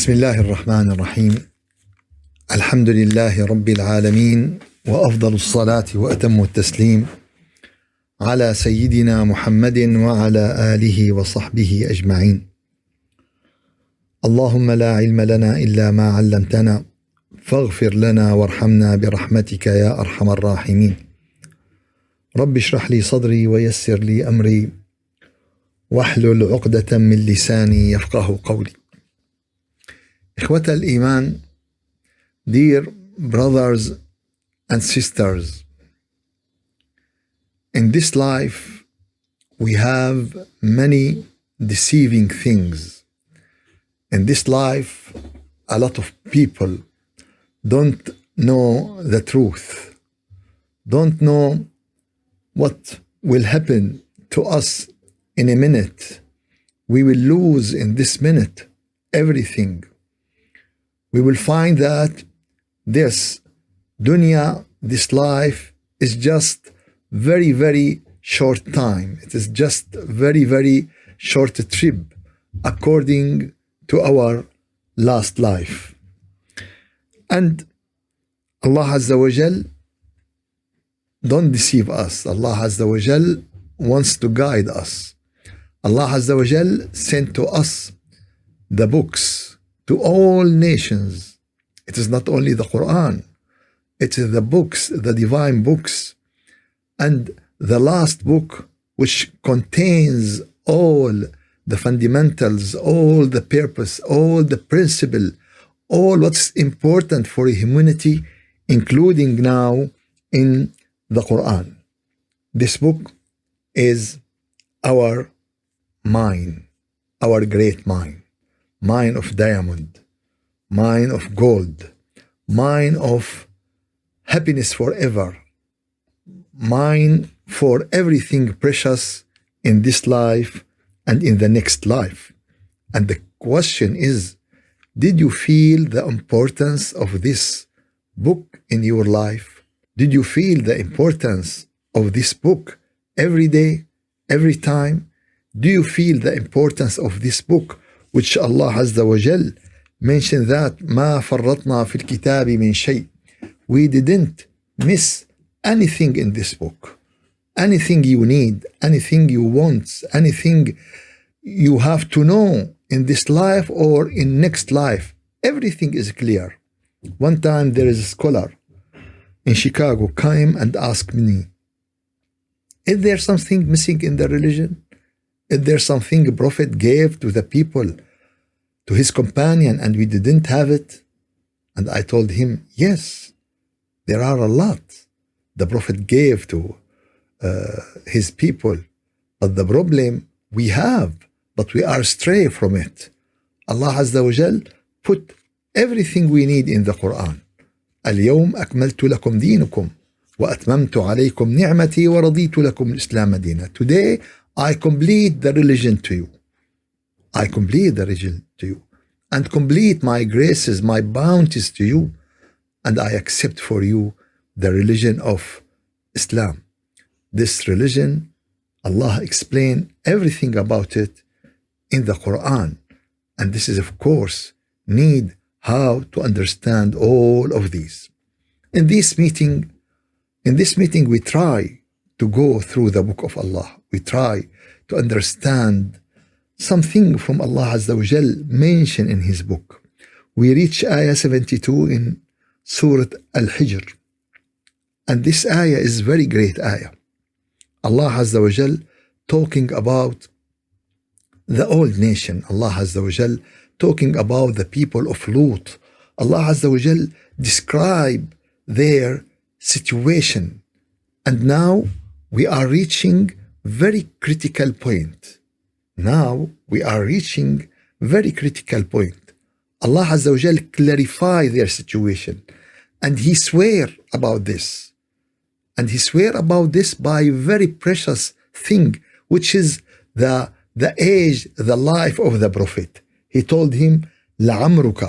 بسم الله الرحمن الرحيم. الحمد لله رب العالمين، وأفضل الصلاة وأتم التسليم على سيدنا محمد وعلى آله وصحبه أجمعين. اللهم لا علم لنا إلا ما علمتنا فاغفر لنا وارحمنا برحمتك يا أرحم الراحمين. رب اشرح لي صدري ويسر لي أمري واحلل عقدة من لساني يفقه قولي. إخوة الإيمان, dear brothers and sisters, in this life we have many deceiving things. In this life, a lot of people don't know the truth, don't know what will happen to us in a minute. We will lose in this minute everything. We will find that this dunya, this life, is just very, very short time. It is just very, very short trip according to our last life. And Allah Azza wa Jal don't deceive us. Allah Azza wa Jal wants to guide us. Allah Azza wa Jal sent to us the books to all nations. It is not only the Quran, it is the books, the divine books, and the last book which contains all the fundamentals, all the purpose, all the principle, all what's important for humanity, including now in the Quran. This book is our mind, our great mind. Mine of diamond, mine of gold, mine of happiness forever, mine for everything precious in this life and in the next life. And the question is, did you feel the importance of this book in your life? Did you feel the importance of this book every day, every time? Do you feel the importance of this book, which Allah Azza wa Jal mentioned that ما فرطنا في الكتاب من شيء? We didn't miss anything in this book. Anything you need, anything you want, anything you have to know in this life or in next life, everything is clear. One time there is a scholar in Chicago came and asked me, is there something missing in the religion? Is there something a prophet gave to the people, to his companion, and we didn't have it? And I told him, yes, there are a lot the prophet gave to his people. But the problem we have, but we are stray from it. Allah Azza wa Jal put everything we need in the Quran. اليوم أكملت لكم دينكم وأتممت عليكم نعمتي ورضيت لكم الإسلام دينا. Today, I complete the religion to you. I complete the religion to you and complete my graces, my bounties to you, and I accept for you the religion of Islam. This religion, Allah explained everything about it in the Quran, and this is, of course, need how to understand all of these. In this meeting, we try to go through the book of Allah. We try to understand something from Allah Azza wa Jal mentioned in his book. We reach ayah 72 in Surah Al-Hijr. And this ayah is very great ayah. Allah Azza wa Jal talking about the old nation. Allah Azza wa Jal talking about the people of Lut. Allah Azza wa Jal describe their situation. And now we are reaching very critical point. Now we are reaching very critical point. Allah Azza wa Jal clarify their situation, and He swear about this. And He swear about this by a very precious thing, which is the age, the life of the Prophet. He told him, لَعَمْرُكَ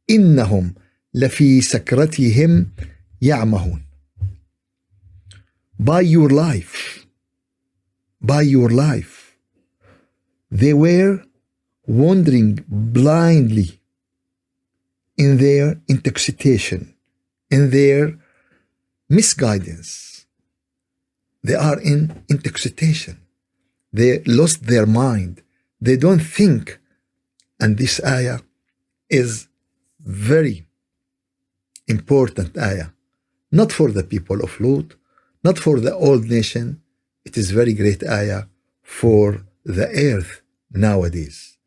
إِنَّهُمْ لَفِي سَكْرَتِهِمْ يَعْمَهُونَ. By your life, they were wandering blindly in their intoxication, in their misguidance. They are in intoxication. They lost their mind. They don't think. And this ayah is very important ayah. Not for the people of Lut, not for the old nation. It is very great ayah for the earth nowadays.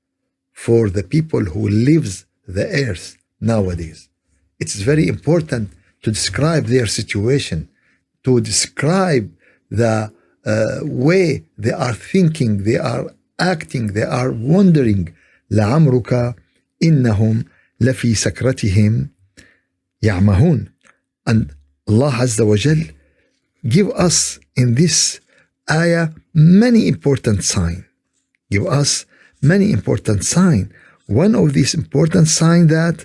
For the people who lives the earth nowadays. It's very important to describe their situation, to describe the way they are thinking, they are acting, they are wondering. لعمرك إنهم لفي سكرتهم يعمهون. And Allah Azza wa Jal give us in this ayah many important signs. Give us many important signs. One of these important signs that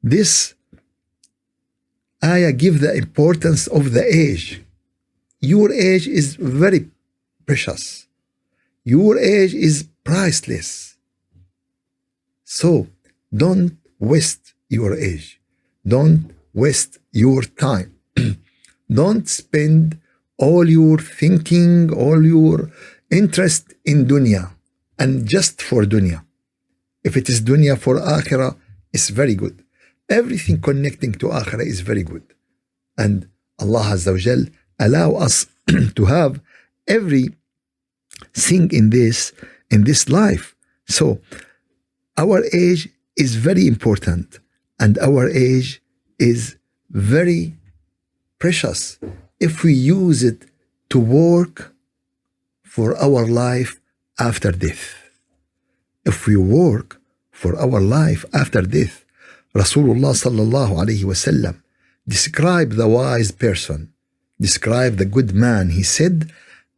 this ayah give the importance of the age. Your age is very precious. Your age is priceless. So don't waste your age. Don't waste your time. Don't spend all your thinking, all your interest in dunya and just for dunya. If it is dunya for akhirah, it's very good. Everything connecting to akhirah is very good. And Allah Azza wa Jal allow us to have everything in this life. So our age is very important, and our age is very precious if we use it to work for our life after death. If we work for our life after death, Rasulullah sallallahu alayhi wasallam described the wise person, described the good man. He said,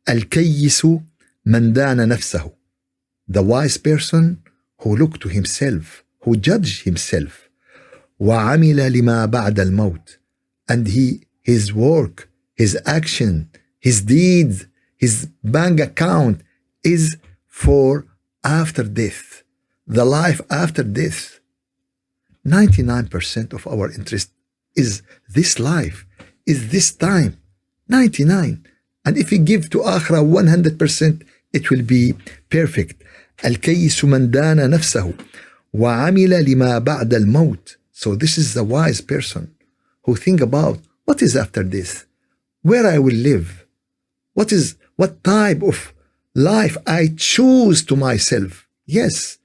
Al-Kayyisu man dana nafsahu. The wise person who looked to himself, who judged himself. وَعَمِلَ لِمَا بَعْدَ الْمَوْتِ. And his work, his action, his deeds, his bank account is for after death, the life after death. 99% of our interest is this life, is this time. 99. And if we give to akhirah 100%, it will be perfect. الكيس من دان نفسه وعمل لما بعد الموت. So this is the wise person who think about what is after this, where I will live, what type of life I choose to myself. Yes,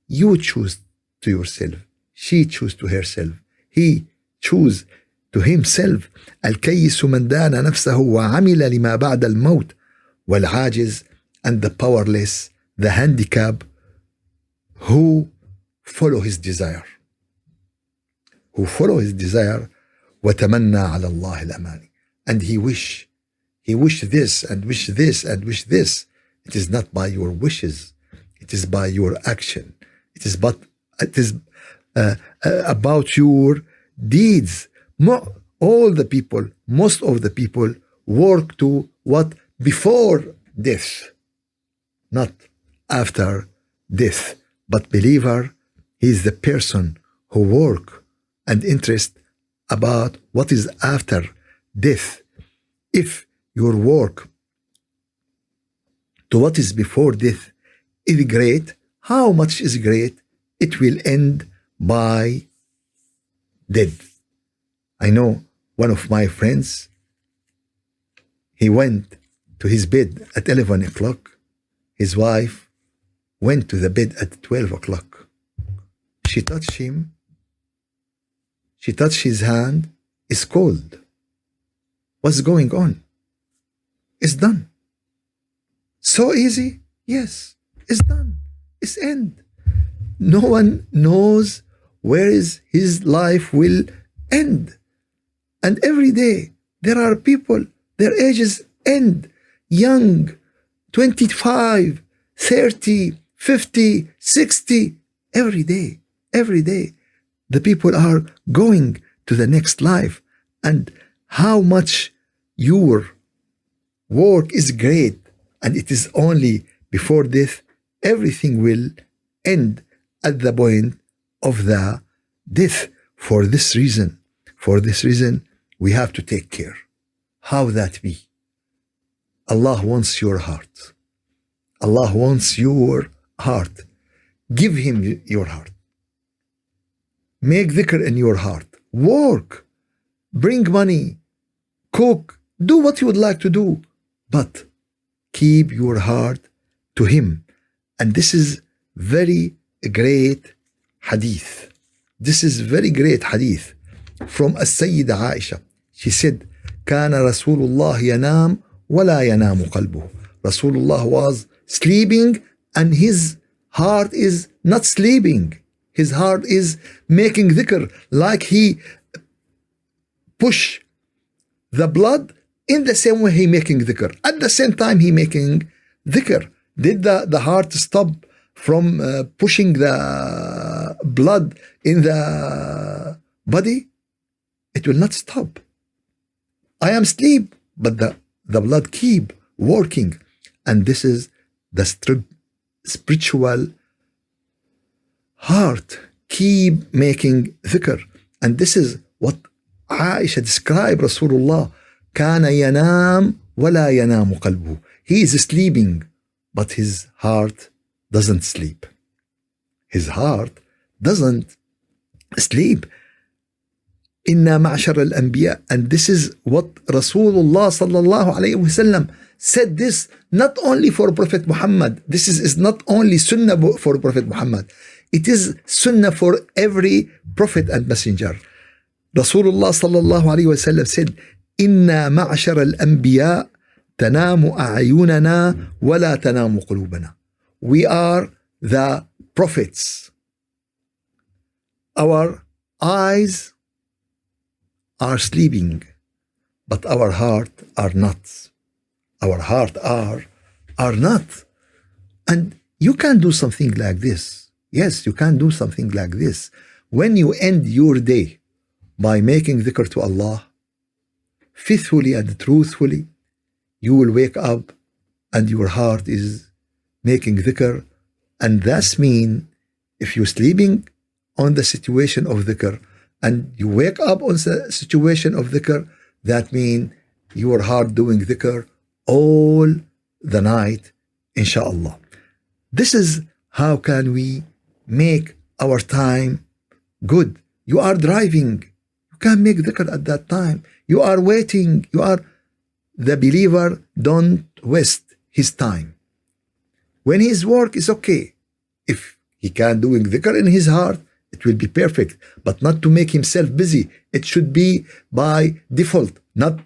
you choose to yourself. She choose to herself. He choose to himself. الكيس من دان نفسه وعمل لما بعد الموت. والعاجز and the powerless, the handicap, who follow his desire. Who follow his desire. وتمنى على الله الأماني. And he wish this and wish this and wish this. It is not by your wishes. It is by your action. It is about your deeds. Most of the people work to what? Before death, not after death. But believer, he is the person who work and interest about what is after death. If your work to what is before death is great, how much is great? It will end by death. I know one of my friends, he went to his bed at 11 o'clock. His wife went to the bed at 12 o'clock. She touched him. She touched his hand. It's cold. What's going on? It's done. So easy? Yes, it's done. It's end. No one knows where is his life will end. And every day there are people, their ages end. Young, 25, 30, 50, 60. Every day. The people are going to the next life. And how much your work is great, and it is only before death, everything will end at the point of the death. For this reason, we have to take care. How that be? Allah wants your heart. Allah wants your heart. Give Him your heart. Make dhikr in your heart. Work. Bring money. Cook. Do what you would like to do. But keep your heart to Him. And this is very great hadith. This is very great hadith from As-Sayyida Aisha. She said, كان رسول الله ينام ولا ينام قلبه. Rasulullah was sleeping and his heart is not sleeping. His heart is making dhikr, like he push the blood in the same way he making dhikr. At the same time he making dhikr. Did the heart stop from pushing the blood in the body? It will not stop. I am asleep, but the blood keep working. And this is the spiritual heart keep making dhikr. And this is what Aisha described Rasulullah. كان ينام ولا ينام قلبه. He is sleeping, but his heart doesn't sleep. His heart doesn't sleep. إنا معشر الأنبياء. And this is what Rasulullah sallallahu alayhi wasallam said, this not only for Prophet Muhammad. This is not only sunnah for Prophet Muhammad. It is sunnah for every prophet and messenger. Rasulullah sallallahu alayhi wasallam said, إنا معشر الأنبياء تنام أعيننا ولا تنام قلوبنا. We are the prophets. Our eyes are sleeping, but our heart are not. Our heart are not. And you can do something like this. Yes, you can do something like this. When you end your day by making dhikr to Allah, faithfully and truthfully, you will wake up and your heart is making dhikr. And that's mean if you're sleeping on the situation of dhikr and you wake up on the situation of dhikr, that mean your heart doing dhikr all the night, inshallah. This is how can we make our time good. You are driving, you can make dhikr at that time. You are waiting, the believer don't waste his time. When his work is okay, if he can doing dhikr in his heart, it will be perfect, but not to make himself busy. It should be by default, not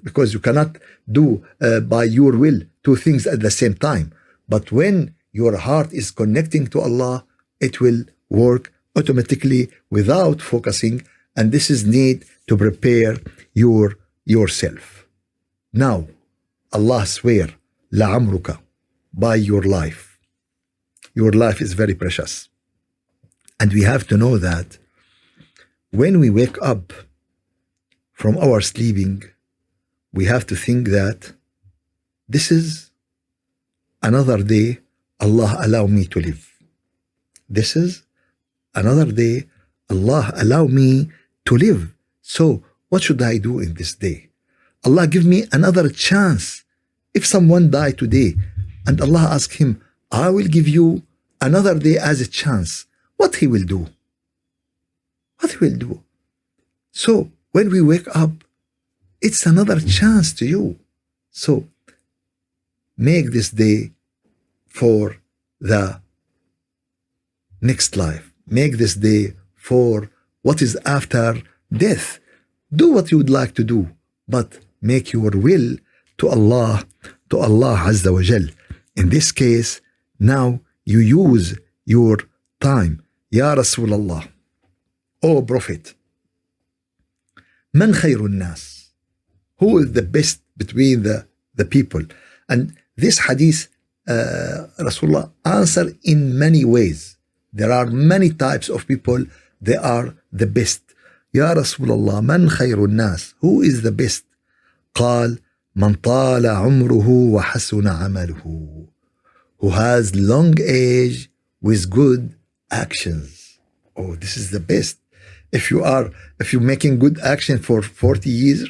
because you cannot do by your will two things at the same time. But when your heart is connecting to Allah, it will work automatically without focusing. And this is need to prepare yourself. Now, Allah swear, لعمرك, by your life. Your life is very precious. And we have to know that when we wake up from our sleeping, we have to think that this is another day Allah allow me to live. This is another day Allah allow me to live. So what should I do in this day? Allah give me another chance. If someone died today and Allah ask him, I will give you another day as a chance, what he will do? What he will do? So when we wake up, it's another chance to you. So make this day for the next life. Make this day for what is after death. Do what you would like to do, but make your will to Allah Azza wa Jal. In this case, now you use your time. Ya Rasulullah, O Prophet, Man khayrun nas? Who is the best between the people? And this hadith, Rasulullah answered in many ways. There are many types of people, they are the best. Ya Rasulullah, Man khayrun nas? Who is the best? قال من طال عمره وحسن عمله. Who has long age with good actions. Oh, this is the best. If you're making good action for 40 years,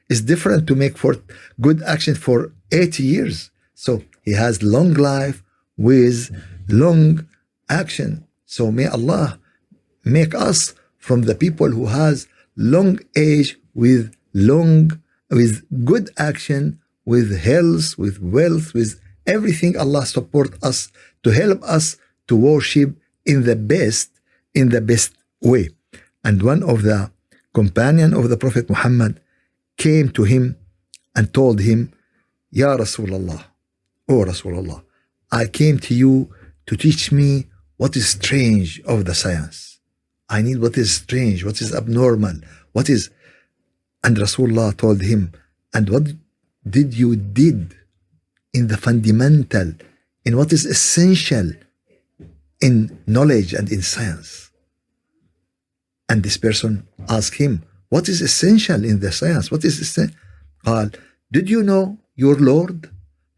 it's different to make for good action for 80 years. So he has long life with long action. So may Allah make us from the people who has long age with good action, with health, with wealth, with everything. Allah support us to help us to worship in the best way. And one of the companion of the Prophet Muhammad came to him and told him, Ya Rasulullah, oh Rasulullah, I came to you to teach me what is strange of the science. I need what is strange, what is abnormal, what is... And Rasulullah told him, and what did you did in the fundamental, in what is essential in knowledge and in science? And this person asked him, what is essential in the science? What is essential? قال, did you know your Lord?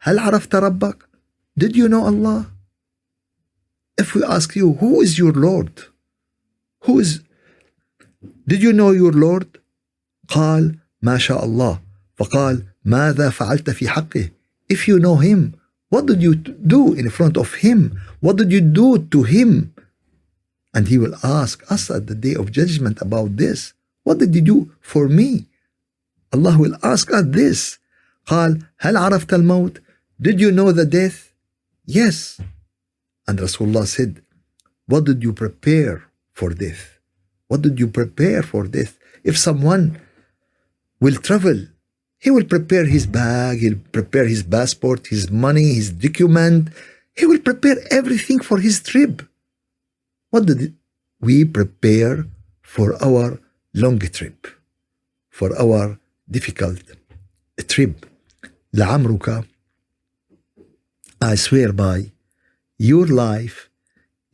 هل عرفت ربك? Did you know Allah? If we ask you, who is your Lord? Did you know your Lord? قال ما شاء الله. فقال ماذا فعلت في حقه? If you know him, what did you do in front of him? What did you do to him? And he will ask us at the day of judgment about this. What did you do for me? Allah will ask us this. قال هل عرفت الموت? Did you know the death? Yes. And Rasulullah said, what did you prepare for death? What did you prepare for death? If someone will travel, he will prepare his bag, he'll prepare his passport, his money, his document. He will prepare everything for his trip. What did we prepare for our long trip? For our difficult trip? لعمرك, I swear by your life,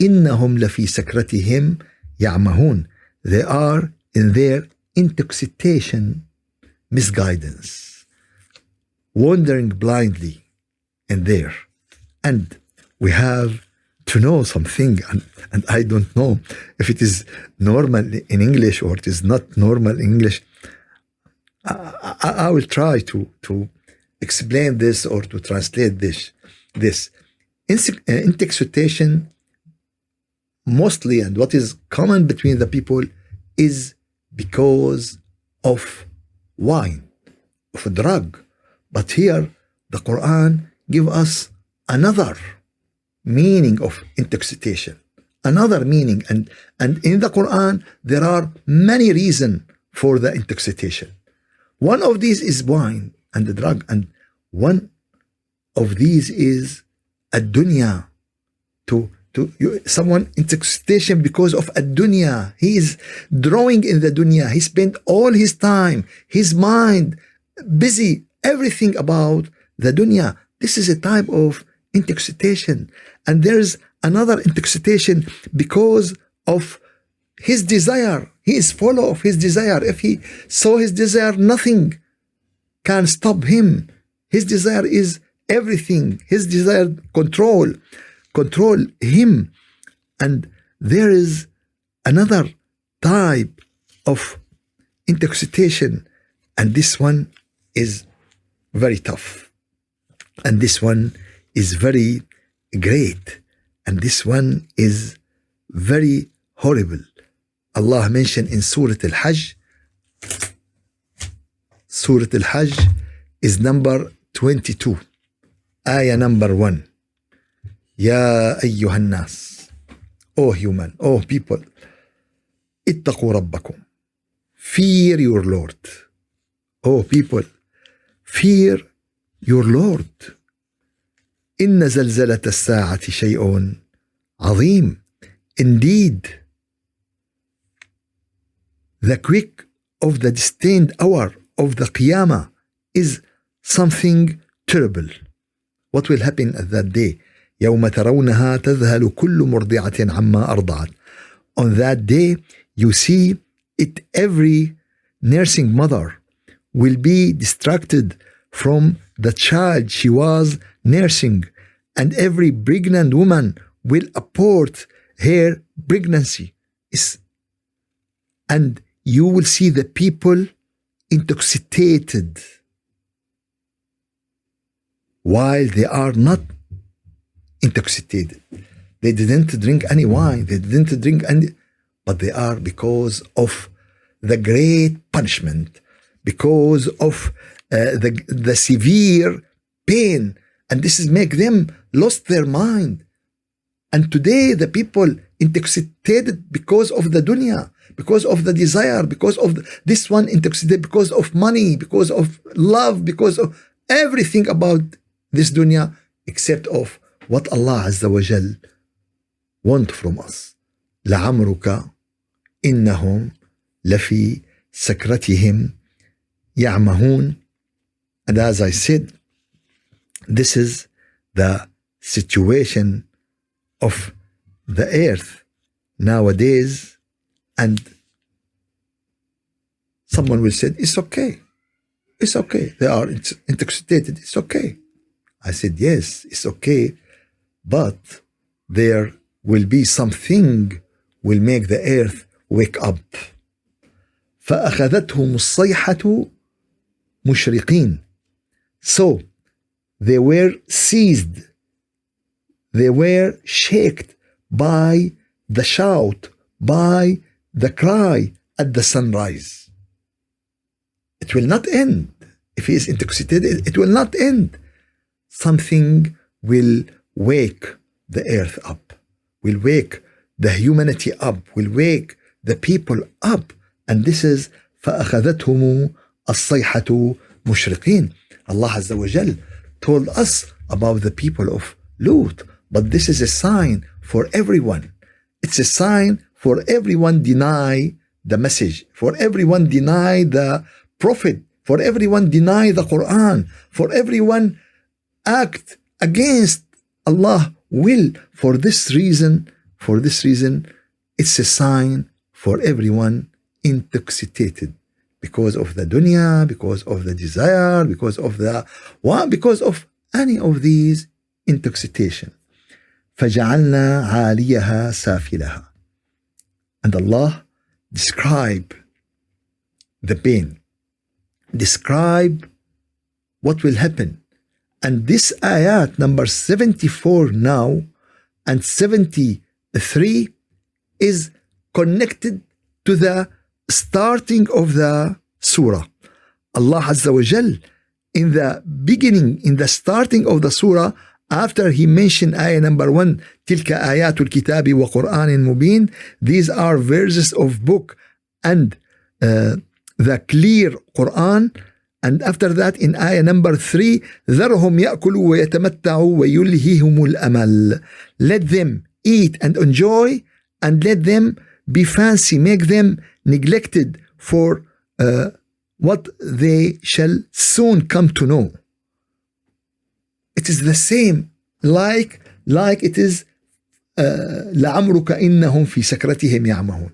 إنهم لفي سكرتهم يعمهون. They are in their intoxication, misguidance, wandering blindly in there. And we have to know something, and I don't know if it is normal in English or it is not normal in English. I will try to explain this or to translate this. Intoxication mostly, and what is common between the people, is because of wine, of a drug. But here the Quran give us another meaning of intoxication, another meaning, and in the Quran there are many reasons for the intoxication. One of these is wine and the drug, and one of these is ad-dunya. Someone intoxication because of ad-dunya. He is drawing in the dunya. He spent all his time, his mind, busy, everything about the dunya. This is a type of intoxication. And there's another intoxication because of his desire. He is full of his desire. If he saw his desire, nothing can stop him. His desire is everything. His desire control him. And there is another type of intoxication, and this one is very tough, and this one is very great, and this one is very horrible. Allah mentioned in Surah Al-Hijr. Surah Al-Hijr is number 22, ayah number 1. يا أيها الناس, oh human, oh people, اتقوا ربكم, fear your Lord. Oh people, fear your Lord. إن زلزلة الساعة شيء عظيم. Indeed, the quick of the distant hour of the Qiyamah is something terrible. What will happen at that day? يوم ترونها تذهل كل مرضعة عما أرضعت. On that day, you see it, every nursing mother will be distracted from the child she was nursing, and every pregnant woman will abort her pregnancy. and you will see the people intoxicated while they are not intoxicated. They didn't drink any wine, they didn't drink any, but they are because of the great punishment, because of the severe pain, and this is make them lost their mind. And today the people intoxicated because of the dunya, because of the desire, because of this one intoxicated because of money, because of love, because of everything about this dunya except of what Allah Azza wa Jal want from us. لعمرك إنهم لفي سكرتهم يعمهون. And as I said, this is the situation of the earth nowadays, and someone will say, it's okay. It's okay. They are intoxicated. It's okay. I said, yes, it's okay. But there will be something will make the earth wake up. فأخذتهم الصيحة مشرقين. So they were seized. They were shaken by the shout, by the cry at the sunrise. It will not end. If he is intoxicated, it will not end. Something will wake the earth up, will wake the humanity up, will wake the people up. And this is فأخذتهم الصيحة مشرقين. Allah Azza wa Jal told us about the people of Lut, but this is a sign for everyone. It's a sign for everyone deny the message, for everyone deny the prophet, for everyone deny the Quran, for everyone act against Allah will. For this reason, it's a sign for everyone intoxicated because of the dunya, because of the desire, because of any of these intoxication. فجعلنا عاليها سافلها. And Allah describe the pain, describe what will happen. And this ayat number 74 now and 73 is connected to the starting of the surah. Allah Azza wa Jal in the beginning, in the starting of the surah, after he mentioned ayah number 1, تلك آيات الكتاب وقرآن مبين, these are verses of book and the clear Quran. And after that in ayah number 3, ذرهم يأكلوا ويتمتعوا ويلهيهم الأمل, let them eat and enjoy and let them be fancy, make them neglected for what they shall soon come to know. It is the same like it is لعمرك إنهم في سكرتهم يعمهون.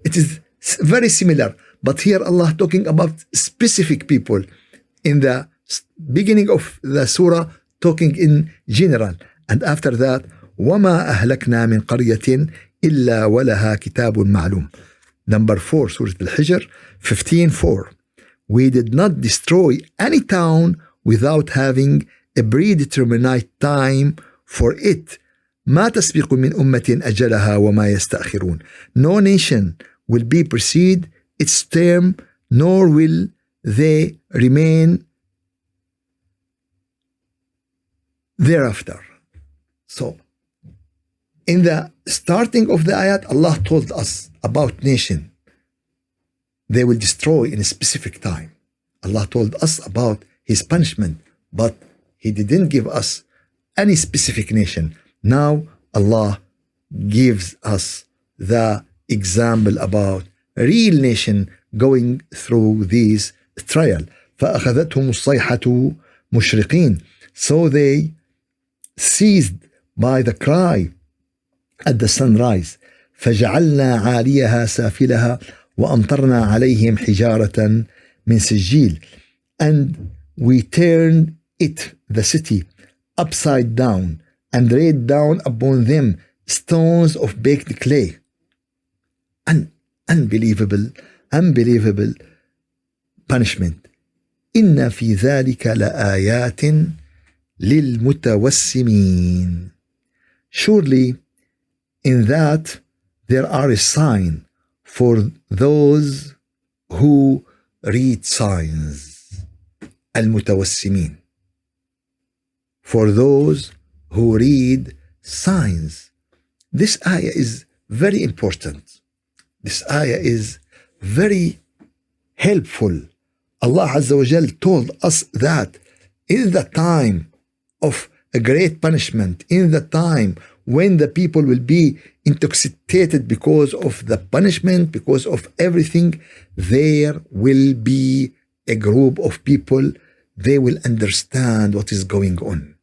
It is very similar, but here Allah talking about specific people. In the beginning of the surah talking in general, and after that وما أهلكنا من قرية إلا ولها كتاب معلوم. Number 4, Surah Al-Hijr 15:4. We did not destroy any town without having a predetermined time for it. ما تسبق من أمة أجلها وما يستأخرون. No nation will be precede its term, nor will they remain thereafter. So, in the starting of the ayat, Allah told us about nation. They will destroy in a specific time. Allah told us about His punishment, but He didn't give us any specific nation. Now, Allah gives us the example about a real nation going through these trial. فأخذتهم الصيحة مشرقين. So they seized by the cry at the sunrise. فجعلنا عاليها سافلها وأمطرنا عليهم حجارة من سجيل. And we turned it, the city, upside down and laid down upon them stones of baked clay. And unbelievable punishment. إن في ذلك لآيات للمتوسمين. Surely in that there are a sign for those who read signs. المتوسمين. For those who read signs. This ayah is very important. This ayah is very helpful. Allah Azza wa Jal told us that in the time of a great punishment, in the time when the people will be intoxicated because of the punishment, because of everything, there will be a group of people, they will understand what is going on.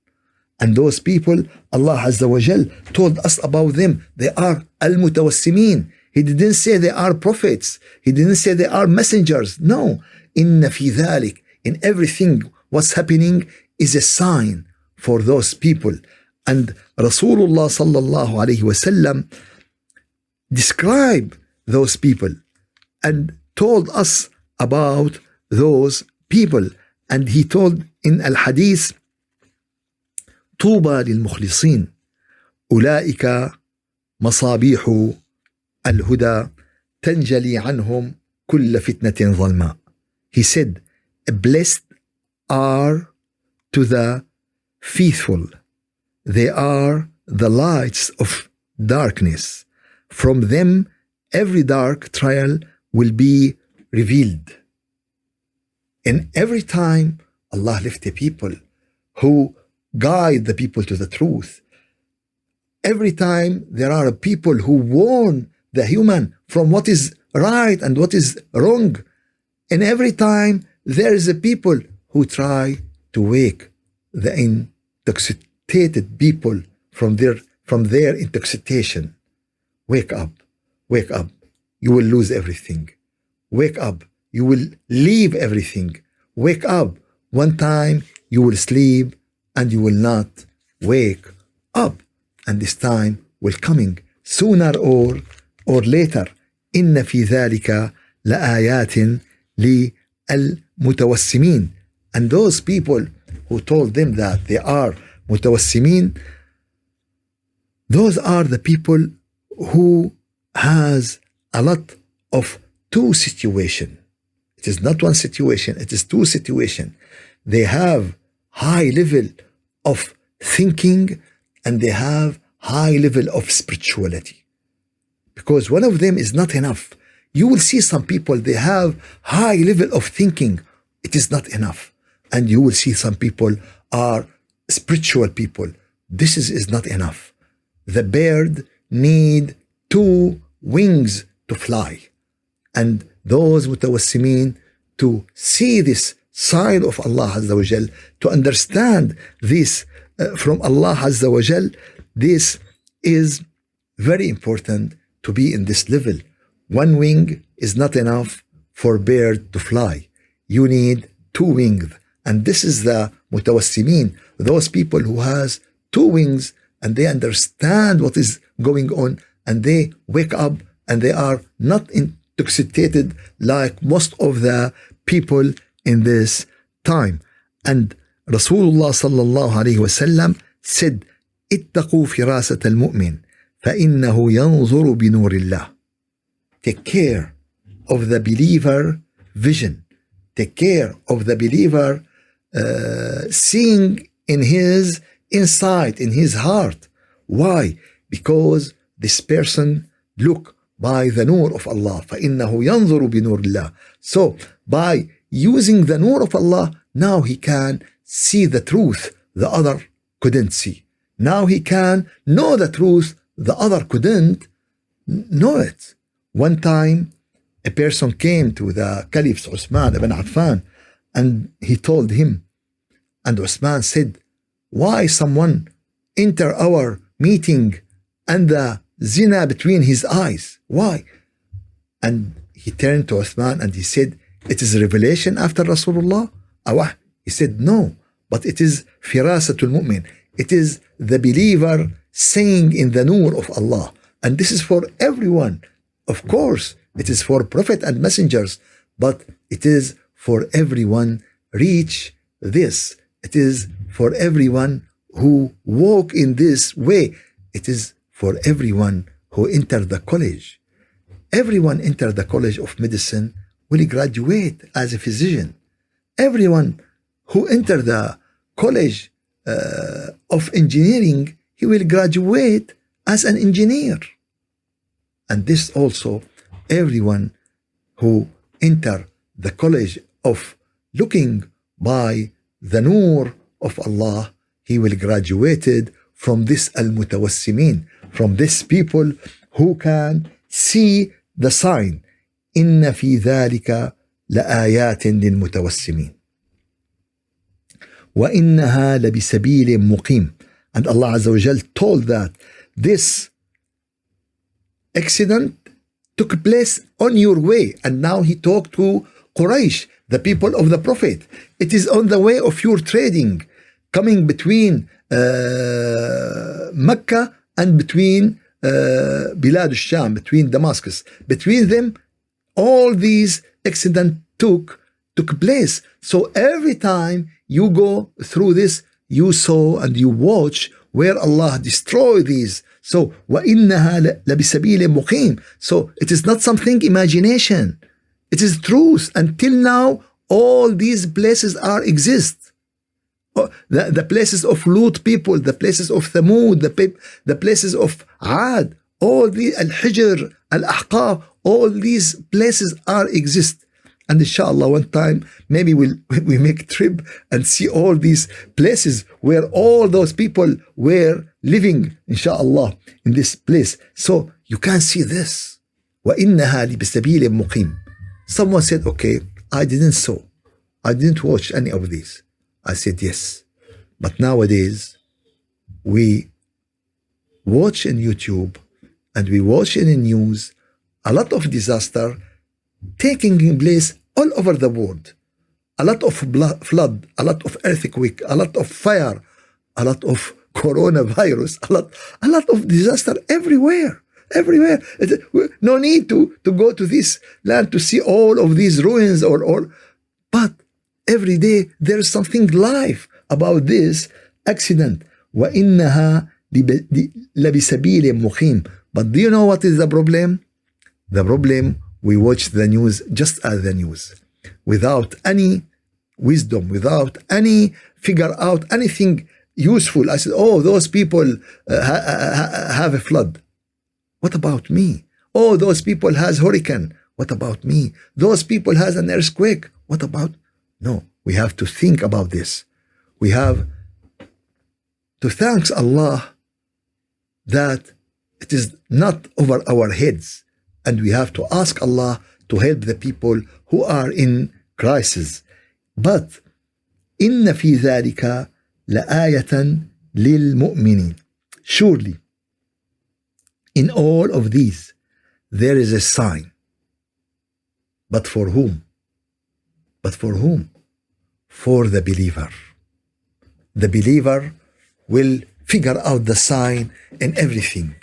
And those people, Allah Azza wa Jal told us about them. They are al-mutawassimin. He didn't say they are prophets. He didn't say they are messengers. No. Inna fi dhalik. In everything what's happening is a sign for those people. And Rasulullah sallallahu alayhi wa sallam described those people and told us about those people. And he told in al-hadith, طوبى للمخلصين أولئك مصابيح الهدى تنجلي عنهم كل فتنة ظلماء. He said, blessed are to the faithful. They are the lights of darkness. From them every dark trial will be revealed. And every time Allah left the people who guide the people to the truth. Every time there are people who warn the human from what is right and what is wrong. And every time there is a people who try to wake the intoxicated people from their intoxication. Wake up, wake up. You will lose everything. Wake up. You will leave everything. Wake up. One time you will sleep and you will not wake up. And this time will coming sooner or later. إن في ذلك لآيات للمتوسمين. And those people who told them that they are mutawassimin, those are the people who has a lot of two situations. It is not one situation, it is two situations. They have high level of thinking and they have high level of spirituality. Because one of them is not enough. You will see some people, they have high level of thinking. It is not enough. And you will see some people are spiritual people. This is not enough. The bird need two wings to fly. And those mutawassimin to see this sign of Allah Azza wa Jal, to understand this from Allah Azza wa Jal, this is very important to be in this level. One wing is not enough for bird to fly. You need two wings. And this is the mutawassimin, those people who has two wings and they understand what is going on and they wake up and they are not intoxicated like most of the people in this time. And Rasulullah sallallahu alayhi wasallam said, اتقوا فراسة المؤمن فإنه ينظر بنور الله. Take care of the believer vision. Take care of the believer seeing in his inside, in his heart. Why? Because this person look by the nur of Allah. فإنه ينظر بنور الله. So by using the nur of Allah, now he can see the truth the other couldn't see. Now he can know the truth the other couldn't know it. One time a person came to the Caliph Uthman ibn Affan and he told him, and Uthman said, why someone enter our meeting and the zina between his eyes? Why? And he turned to Uthman and he said, it is a revelation after Rasulullah? He said, no, but it is firasatul mu'min. It is the believer saying in the nur of Allah. And this is for everyone. Of course, It is for prophet and messengers, but it is for everyone. Reach this. It is for everyone who walk in this way. It is for everyone who enter the college. Everyone enter the college of medicine will graduate as a physician. Everyone who enter the college of engineering, he will graduate as an engineer. And this also, everyone who enter the college of looking by the nur of Allah, he will graduated from this al-mutawassimin, from this people who can see the sign. إن في ذلك لآيات للمتوسمين وإنها لبسبيل مقيم. And Allah Azza wa Jal told that this accident took place on your way. And now he talked to Quraysh, the people of the Prophet. It is on the way of your trading, coming between Mecca and between Bilad al-Sham, between Damascus. Between them, all these accidents took place. So every time you go through this, you saw and you watch where Allah destroyed these. So وَإِنَّهَا لَبِسَبِيلٍ مُقِيمٍ. So it is not something imagination. It is truth. Until now, all these places exist. The places of Lut people, the places of Thamud, the places of Ad, all the Al-Hijr, Al-Ahqaf, all these places exist. And inshallah, one time, maybe we make a trip and see all these places where all those people were living, inshallah, in this place. So you can see this. وَإِنَّهَا لِبِسَبِيلٍ مُقِيمٍ. Someone said, okay, I didn't watch any of these. I said, yes. But nowadays, we watch in YouTube and we watch in the news a lot of disaster taking place all over the world. A lot of flood, a lot of earthquake, a lot of fire, a lot of coronavirus, a lot of disaster everywhere. No need to go to this land to see all of these ruins but every day there is something live about this accident. وَإِنَّهَا لَبِسَبِيلٍ مُقِيمٍ. But do you know what is the problem? The problem, we watch the news just as the news, without any wisdom, without any figure out anything useful. I said, oh, those people have a flood. What about me? Oh, those people has hurricane. What about me? Those people has an earthquake. What about? No, we have to think about this. We have to thank Allah that it is not over our heads. And we have to ask Allah to help the people who are in crisis. But إِنَّ فِي ذَلِكَ لَآيَةً لِلْمُؤْمِنِينَ. Surely, in all of these, there is a sign. But for whom? For the believer. The believer will figure out the sign in everything.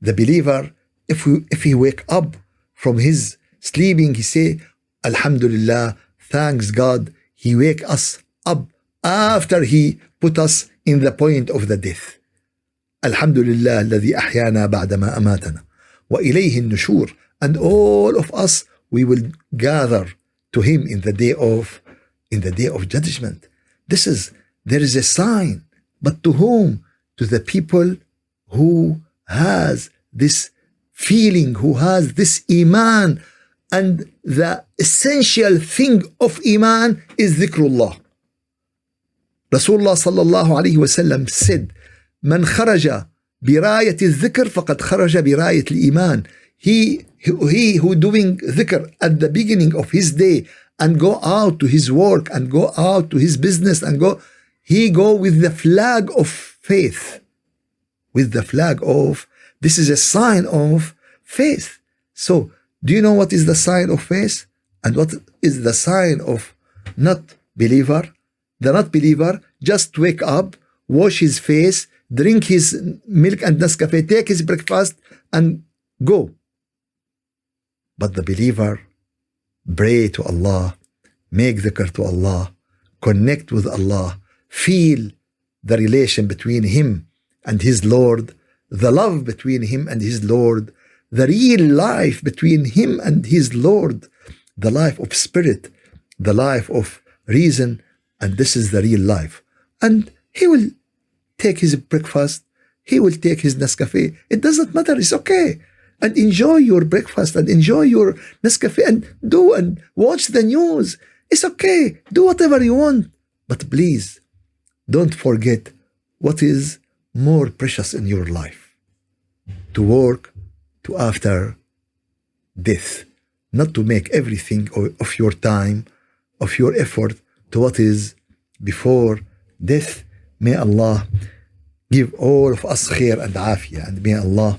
The believer, if he wake up from his sleeping, he say, Alhamdulillah, thanks God, he wake us up after he put us in the point of the death. Alhamdulillah, الذي أحيانا بعدما أماتنا وإليه النشور. And all of us, we will gather to him in the day of judgment. There is a sign, but to whom? To the people who has this feeling, who has this iman. And the essential thing of iman is dhikrullah. Rasulullah sallallahu alayhi wa sallam said, من خرج براية الذكر فقد خرج براية الإيمان. He who doing dhikr at the beginning of his day and go out to his work and go out to his business and he go with the flag of faith. With the flag of, this is a sign of faith. So, do you know what is the sign of faith? And what is the sign of not believer? The not believer just wake up, wash his face, drink his milk and Nescafe, take his breakfast and go. But the believer pray to Allah, make dhikr to Allah, connect with Allah, feel the relation between him and his Lord, the love between him and his Lord, the real life between him and his Lord, the life of spirit, the life of reason, and this is the real life. And he will take his breakfast, he will take his Nescafe, it doesn't matter, it's okay. And enjoy your breakfast and enjoy your Nescafe and watch the news. It's okay, do whatever you want. But please, don't forget what is more precious in your life. To work to after death, not to make everything of your time, of your effort to what is before death. May Allah give all of us khair and afiyah, and may Allah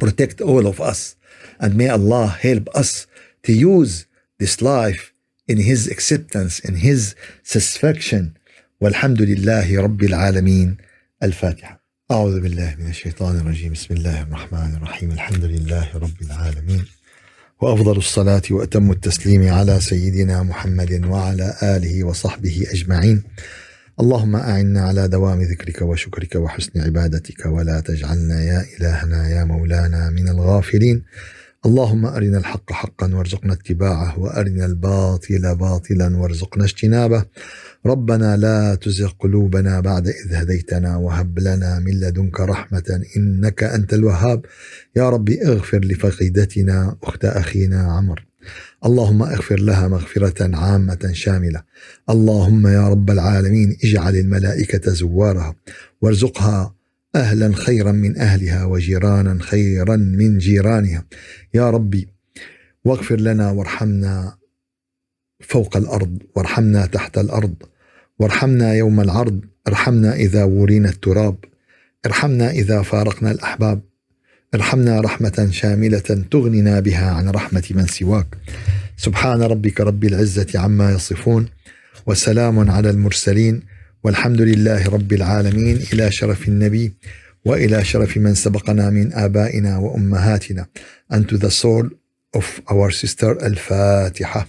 protect all of us, and may Allah help us to use this life in His acceptance, in His satisfaction. Walhamdulillahi Rabbil Alameen. Al-Fatiha. أعوذ بالله من الشيطان الرجيم. بسم الله الرحمن الرحيم. الحمد لله رب العالمين، وأفضل الصلاة وأتم التسليم على سيدنا محمد وعلى آله وصحبه أجمعين. اللهم أعنا على دوام ذكرك وشكرك وحسن عبادتك، ولا تجعلنا يا إلهنا يا مولانا من الغافلين. اللهم أرنا الحق حقا وارزقنا اتباعه، وأرنا الباطل باطلا وارزقنا اجتنابه. ربنا لا تزغ قلوبنا بعد إذ هديتنا، وهب لنا من لدنك رحمة إنك أنت الوهاب. يا رب اغفر لفقيدتنا أخت أخينا عمر، اللهم اغفر لها مغفرة عامة شاملة. اللهم يا رب العالمين اجعل الملائكة زوارها، وارزقها أهلا خيرا من أهلها، وجيرانا خيرا من جيرانها يا ربي. واغفر لنا وارحمنا فوق الأرض، وارحمنا تحت الأرض، وارحمنا يوم العرض. ارحمنا إذا ورينا التراب، ارحمنا إذا فارقنا الأحباب، ارحمنا رحمة شاملة تغننا بها عن رحمة من سواك. سبحان ربك رب العزة عما يصفون، وسلام على المرسلين، والحمد لله رب العالمين. إلى شرف النبي وإلى شرف من سبقنا من آبائنا وأمهاتنا. And to the soul of our sister. الفاتحة.